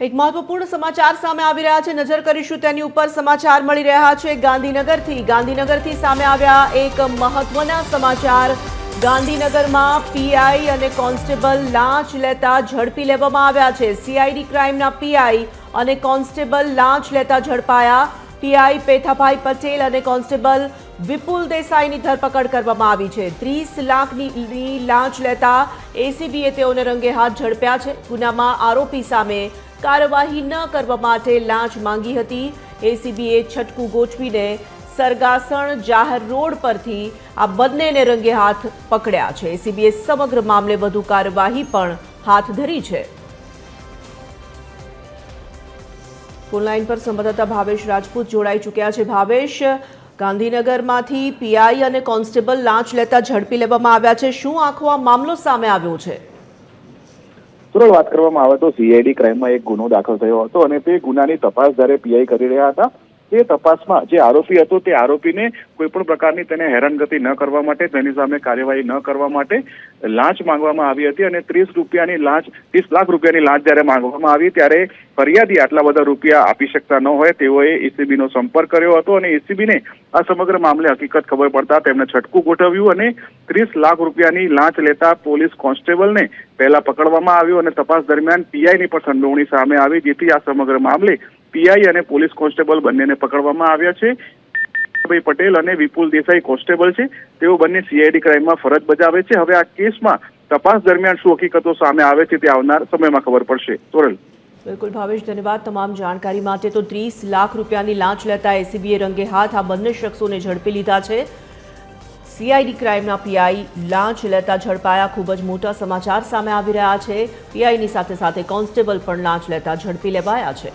એક મહત્વપૂર્ણ સમાચાર સામે આવી રહ્યા છે, નજર કરીશું તેની ઉપર। સમાચાર મળી રહ્યા છે ગાંધીનગરથી સામે આવ્યા એક મહત્વના સમાચાર। ગાંધીનગરમાં પીઆઈ અને કોન્સ્ટેબલ લાંચ લેતા ઝડપી લેવામાં આવ્યા છે। સીઆઈડી ક્રાઇમના પીઆઈ અને કોન્સ્ટેબલ લાંચ લેતા ઝડપાયા। પીઆઈ પેથાભાઈ પટેલ અને કોન્સ્ટેબલ વિપુલ દેસાઈની ધરપકડ કરવામાં આવી છે। 30 લાખની લાંચ લેતા એસીબીએ તેઓને રંગે હાથ ઝડપ્યા છે। ગુનામાં આરોપી સામે કાર્યવાહી ન કરવા માટે લાંચ માંગી હતી। એસીબીએ છટકું ગોઠવીને સરગાસણ જાહેર રોડ પરથી આ બંનેને રંગે હાથ પકડ્યા છે। એસીબીએ સમગ્ર મામલે વધુ કાર્યવાહી પણ હાથ ધરી છે। ફોન લાઈન પર સંવાદદાતા ભાવેશ રાજપૂત જોડાઈ ચૂક્યા છે। ભાવેશ, ગાંધીનગરમાંથી પીઆઈ અને કોન્સ્ટેબલ લાંચ લેતા ઝડપી લેવામાં આવ્યા છે, શું આખો આ મામલો સામે આવ્યો છે? સુરત વાત કરવામાં આવે તો સીઆઈડી ક્રાઇમમાં એક ગુનો દાખલ થયો હતો અને તે ગુનાની તપાસ જ્યારે પીઆઈ કરી રહ્યા હતા તે તપાસમાં જે આરોપી હતો તે આરોપીને કોઈ પણ પ્રકારની તેને હેરાનગતિ ન કરવા માટે, તેની સામે કાર્યવાહી ન કરવા માટે લાંચ માંગવામાં આવી હતી અને 30 લાખ રૂપિયાની લાંચ જ્યારે માંગવામાં આવી ત્યારે ફરિયાદી આટલા બધા રૂપિયા આપી શકતા ન હોય તેઓએ એસીબીનો સંપર્ક કર્યો હતો અને એસીબીને આ સમગ્ર મામલે હકીકત ખબર પડતા તેમણે છટકું ગોઠવ્યું અને 30 લાખ રૂપિયાની લાંચ લેતા પોલીસ કોન્સ્ટેબલને પહેલા પકડવામાં આવ્યો અને તપાસ દરમિયાન પીઆઈની પણ સંડોવણી સામે આવી, જેથી આ સમગ્ર મામલે પીઆઈ અને પોલીસ કોન્સ્ટેબલ બંનેને પકડવામાં આવ્યા છે। ભાઈ પટેલ અને વિપુલ દેસાઈ કોન્સ્ટેબલ છે, તેઓ બંને સીઆઈડી ક્રાઇમમાં ફરજ બજાવે છે। હવે આ કેસમાં તપાસ દરમિયાન શું હકીકતો સામે આવે છે તે આવનાર સમયમાં ખબર પડશે। સોરલ। બિલકુલ ભાવેશ, ધન્યવાદ તમામ જાણકારી માટે। તો 30 લાખ રૂપિયાની લાંચ લેતા એસીબીએ રંગે હાથ આ બંને શખ્સોને ઝડપી લીધા છે। સીઆઈડી ક્રાઇમના પીઆઈ લાંચ લેતા ઝડપાયા। ખૂબ જ મોટા સમાચાર સામે આવી રહ્યા છે। પીઆઈની સાથે સાથે કોન્સ્ટેબલ પણ લાંચ લેતા ઝડપી લેવાયા છે।